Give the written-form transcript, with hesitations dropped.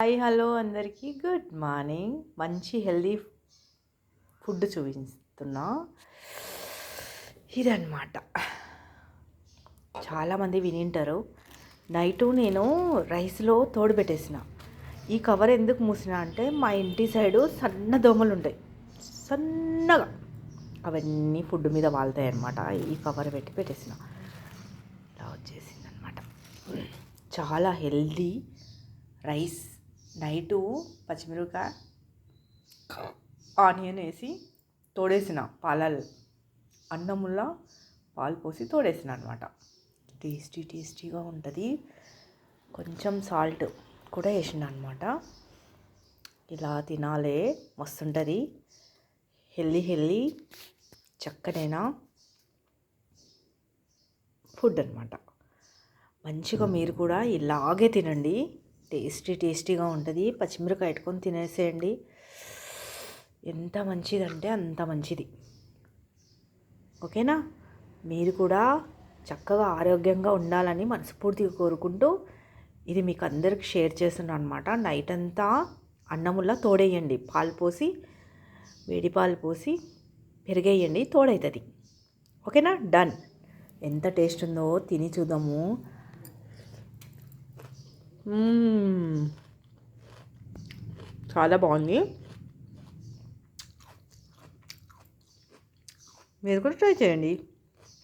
Hi hello అందరికీ good morning. మంచి healthy food చూపిస్తున్నా. ఇదన్నమాట. చాలామంది వినింటారు. నైటు నేను రైస్లో తోడు పెట్టేసిన. ఈ కవర్ ఎందుకు మూసిన అంటే మా ఇంటి సైడు సన్న దోమలు ఉంటాయి, సన్నగా. అవన్నీ ఫుడ్ మీద వాళ్తాయి అన్నమాట. ఈ కవర్ పెట్టేసిన. ఇలా వచ్చేసింది అనమాట. చాలా హెల్దీ రైస్. నైటు పచ్చిమిరపకాయ ఆనియన్ వేసి తోడేసిన పాలలు, అన్నములా పాలు పోసి తోడేసిన అనమాట. టేస్టీగా ఉంటుంది. కొంచెం సాల్ట్ కూడా వేసిన అనమాట. ఇలా తినాలే, మస్తుంటుంది. హెల్దీ చక్కనైన ఫుడ్ అనమాట. మంచిగా మీరు కూడా ఇలాగే తినండి. టేస్టీగా ఉంటుంది. పచ్చిమిరపకాయ పెట్టుకొని తినేసేయండి. ఎంత మంచిదంటే అంత మంచిది. ఓకేనా? మీరు కూడా చక్కగా ఆరోగ్యంగా ఉండాలని మనస్ఫూర్తిగా కోరుకుంటూ ఇది మీకు అందరికి షేర్ చేస్తున్నాను అనమాట. నైట్ అంతా అన్నములా తోడేయండి. పాలు పోసి, వేడి పాలు పోసి పెరిగేయండి, తోడవుతుంది. ఓకేనా? డన్. ఎంత టేస్ట్ ఉందో తిని చూద్దాము. చాలా బాగుంది. మీరు కూడా ట్రై చేయండి.